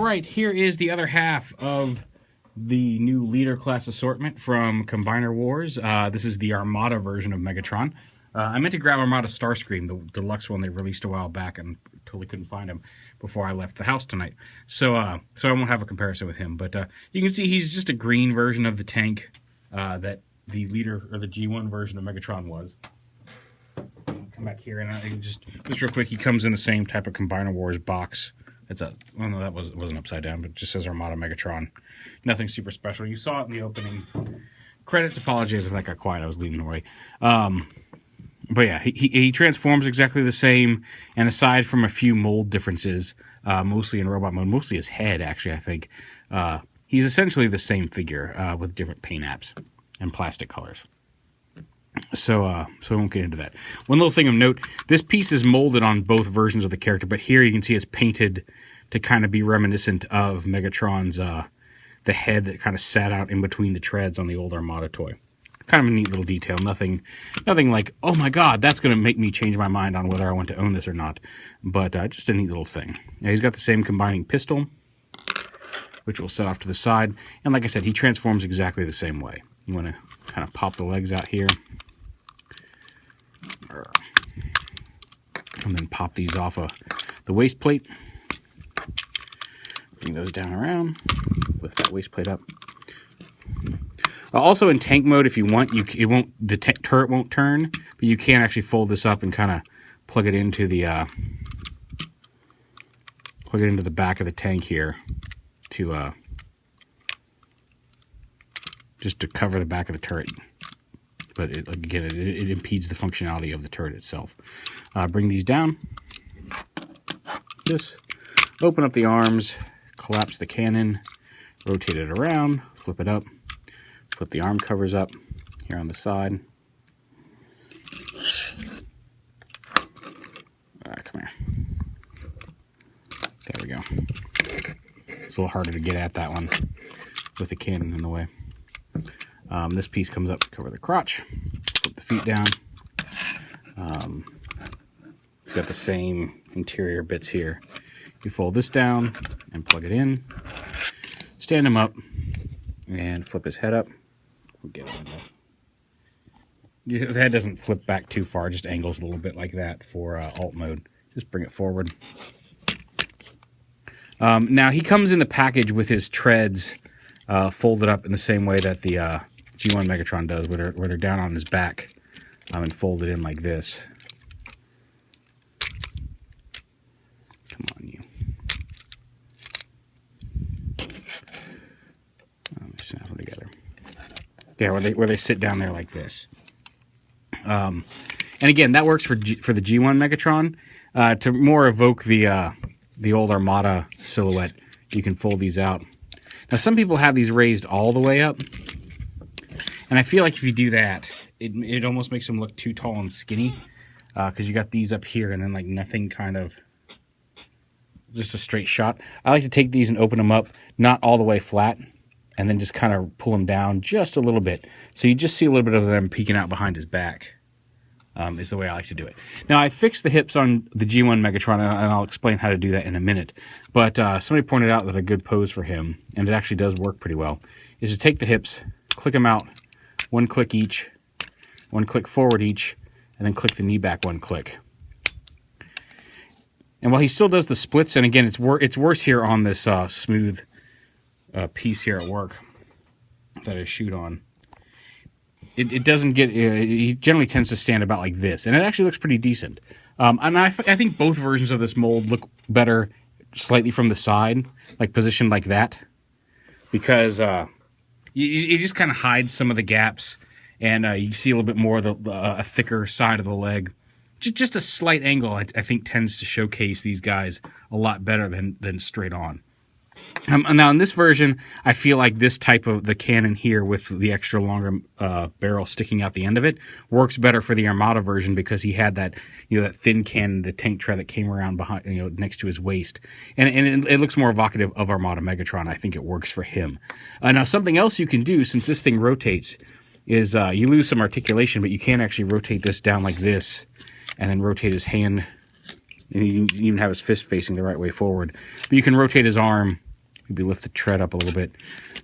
right, here is the other half of the new leader class assortment from Combiner Wars. This is the Armada version of Megatron. I meant to grab Armada Starscream, the deluxe one they released a while back, and totally couldn't find him before I left the house tonight. So I won't have a comparison with him. But you can see he's just a green version of the tank that the leader, or the G1 version of Megatron was. Come back here, and I just real quick, he comes in the same type of Combiner Wars box. It's a, well, no, that wasn't upside down, but it just says Armada Megatron. Nothing super special. You saw it in the opening credits. Apologies if that got quiet. I was leading the way. But yeah, he transforms exactly the same, and aside from a few mold differences, mostly in robot mode, mostly his head, actually, I think, he's essentially the same figure with different paint apps and plastic colors. So I won't get into that. One little thing of note, this piece is molded on both versions of the character, but here you can see it's painted to kind of be reminiscent of Megatron's, the head that kind of sat out in between the treads on the old Armada toy. Kind of a neat little detail. Nothing like, oh my god, that's going to make me change my mind on whether I want to own this or not. But just a neat little thing. Now, he's got the same combining pistol, which we'll set off to the side. And like I said, he transforms exactly the same way. You want to kind of pop the legs out here. And then pop these off of the waist plate. Bring those down around. Lift that waist plate up. Also in tank mode, if you want, the turret won't turn, but you can actually fold this up and kind of plug it into the back of the tank here to just to cover the back of the turret. But again, it impedes the functionality of the turret itself. Bring these down. Just open up the arms, collapse the cannon, rotate it around, flip it up, flip the arm covers up here on the side. Come here. There we go. It's a little harder to get at that one with the cannon in the way. This piece comes up to cover the crotch. Flip the feet down. It's got the same interior bits here. You fold this down and plug it in. Stand him up and flip his head up. We'll get on there. His head doesn't flip back too far, just angles a little bit like that for alt mode. Just bring it forward. Now he comes in the package with his treads folded up in the same way that the G1 Megatron does, where they're down on his back and folded in like this. Come on, you. Snap them together. Yeah, where they sit down there like this. And again, that works for the G1 Megatron. To more evoke the old Armada silhouette, you can fold these out. Now, some people have these raised all the way up, and I feel like if you do that, it almost makes them look too tall and skinny, because you got these up here and then like nothing, kind of just a straight shot. I like to take these and open them up, not all the way flat, and then just kind of pull them down just a little bit, so you just see a little bit of them peeking out behind his back. Is the way I like to do it. Now, I fixed the hips on the G1 Megatron, and I'll explain how to do that in a minute. But somebody pointed out that a good pose for him, and it actually does work pretty well, is to take the hips, click them out, one click each, one click forward each, and then click the knee back one click. And while he still does the splits, and again, it's worse here on this smooth piece here at work that I shoot on. It doesn't get, he generally tends to stand about like this, and it actually looks pretty decent. And I think both versions of this mold look better slightly from the side, like positioned like that, because it just kind of hides some of the gaps, and you see a little bit more of a thicker side of the leg. Just a slight angle, I think, tends to showcase these guys a lot better than straight on. Now, in this version, I feel like this type of the cannon here with the extra longer barrel sticking out the end of it works better for the Armada version, because he had that, that thin cannon, the tank tread that came around behind, next to his waist, and it looks more evocative of Armada Megatron. I think it works for him. Now, something else you can do, since this thing rotates, is you lose some articulation, but you can actually rotate this down like this, and then rotate his hand, and you can even have his fist facing the right way forward. But you can rotate his arm maybe lift the tread up a little bit,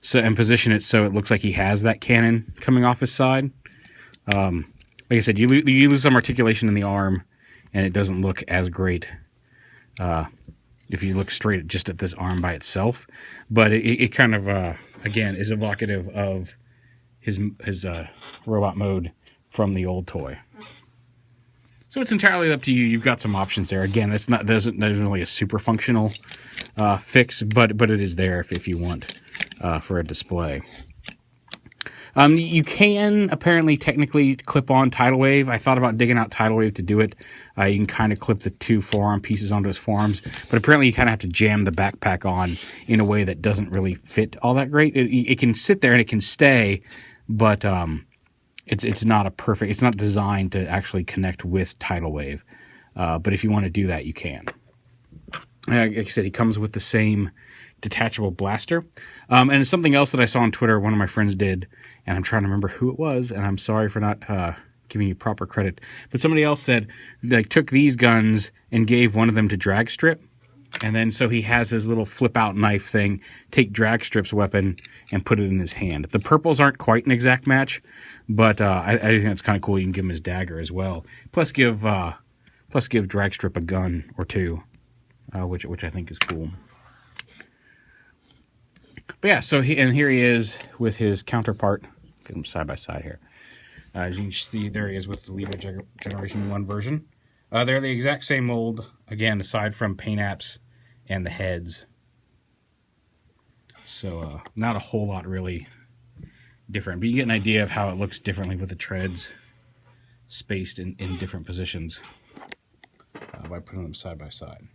so and position it so it looks like he has that cannon coming off his side. Like I said, you lose some articulation in the arm, and it doesn't look as great if you look straight just at this arm by itself. But it kind of, again, is evocative of his robot mode from the old toy. So it's entirely up to you. You've got some options there. Again, there's not really a super functional fix, but it is there if you want for a display. You can apparently technically clip on Tidal Wave. I thought about digging out Tidal Wave to do it. You can kind of clip the two forearm pieces onto his forearms, but apparently you kind of have to jam the backpack on in a way that doesn't really fit all that great. It can sit there and it can stay, but it's not a perfect. It's not designed to actually connect with Tidal Wave. But if you want to do that, you can. Like I said, he comes with the same detachable blaster. And it's something else that I saw on Twitter, one of my friends did, and I'm trying to remember who it was, and I'm sorry for not giving you proper credit. But somebody else said, like, took these guns and gave one of them to Drag Strip, and then so he has his little flip-out knife thing, take Drag Strip's weapon and put it in his hand. The purples aren't quite an exact match, but I think that's kind of cool. You can give him his dagger as well. Plus give Drag Strip a gun or two, which I think is cool. But yeah, so here he is with his counterpart. Get them side by side here. As you can see, there he is with the Leader Generation 1 version. They're the exact same mold, again, aside from paint apps and the heads. So not a whole lot really different, but you get an idea of how it looks differently with the treads spaced in different positions by putting them side by side.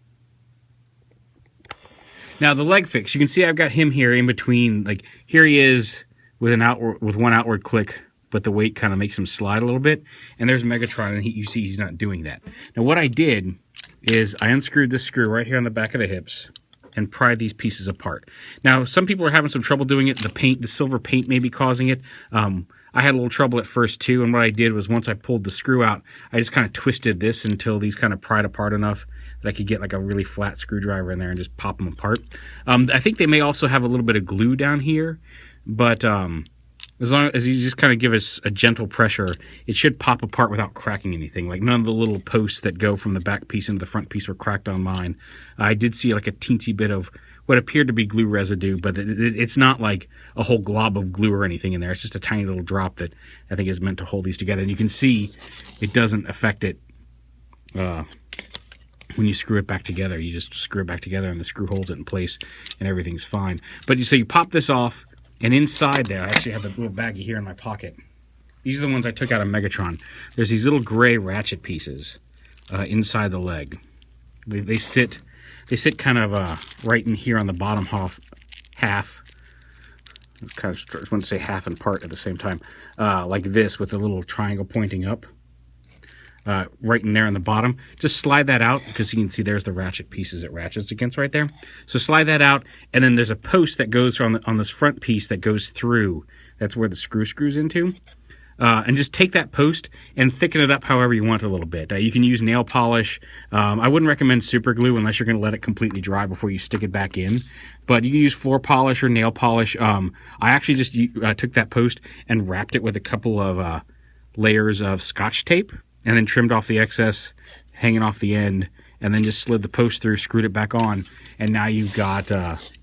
Now the leg fix, you can see I've got him here in between. Like here he is with one outward click, but the weight kind of makes him slide a little bit. And there's Megatron, and you see he's not doing that. Now what I did is I unscrewed this screw right here on the back of the hips and pried these pieces apart. Now some people are having some trouble doing it. The silver paint may be causing it. I had a little trouble at first too, and what I did was once I pulled the screw out, I just kind of twisted this until these kind of pried apart enough that I could get like a really flat screwdriver in there and just pop them apart. I think they may also have a little bit of glue down here, but as long as you just kind of give us a gentle pressure, it should pop apart without cracking anything. Like none of the little posts that go from the back piece into the front piece were cracked on mine. I did see like a teensy bit of what appeared to be glue residue, but it's not like a whole glob of glue or anything in there. It's just a tiny little drop that I think is meant to hold these together. And you can see it doesn't affect it when you screw it back together. You just screw it back together and the screw holds it in place and everything's fine. But so you pop this off, and inside there, I actually have a little baggie here in my pocket. These are the ones I took out of Megatron. There's these little gray ratchet pieces inside the leg. They sit kind of right in here on the bottom half. Kind of, I want to say half and part at the same time, like this with a little triangle pointing up. Right in there on the bottom. Just slide that out because you can see there's the ratchet pieces it ratchets against right there. So slide that out, and then there's a post that goes on this front piece that goes through. That's where the screws into. And just take that post and thicken it up however you want a little bit. You can use nail polish. I wouldn't recommend super glue unless you're going to let it completely dry before you stick it back in. But you can use floor polish or nail polish. I actually just took that post and wrapped it with a couple of layers of Scotch tape, and then trimmed off the excess hanging off the end, and then just slid the post through, screwed it back on, and now you've got,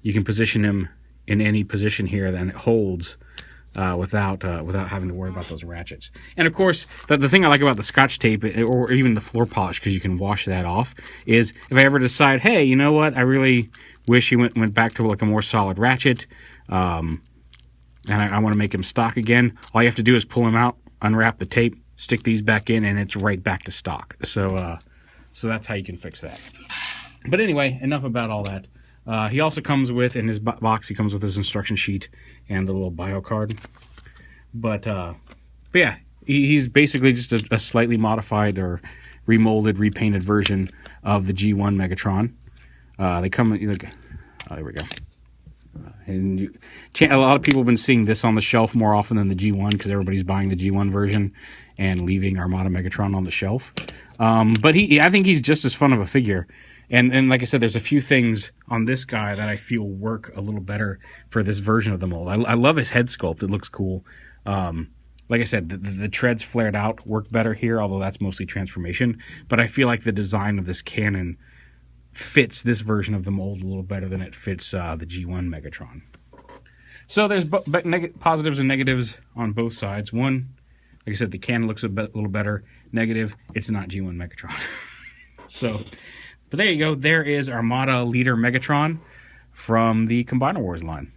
you can position him in any position here, then it holds without having to worry about those ratchets. And of course, the thing I like about the Scotch tape, or even the floor polish, because you can wash that off, is if I ever decide, hey, you know what, I really wish he went back to like a more solid ratchet, and I want to make him stock again, all you have to do is pull him out, unwrap the tape, stick these back in, and it's right back to stock. So that's how you can fix that. But anyway, enough about all that. He also comes with, in his box, he comes with his instruction sheet and the little bio card. But yeah, he's basically just a slightly modified or remolded, repainted version of the G1 Megatron. They come, like, oh, there we go. And a lot of people have been seeing this on the shelf more often than the G1 because everybody's buying the G1 version and leaving Armada Megatron on the shelf. But I think he's just as fun of a figure And like I said, there's a few things on this guy that I feel work a little better for this version of the mold. I love his head sculpt. It looks cool. Like I said, the treads flared out work better here, although that's mostly transformation. But I feel like the design of this cannon fits this version of the mold a little better than it fits the G1 Megatron. So there's positives and negatives on both sides. One, like I said, the cannon looks a little better. Negative, it's not G1 Megatron. So, but there you go. There is Armada Leader Megatron from the Combiner Wars line.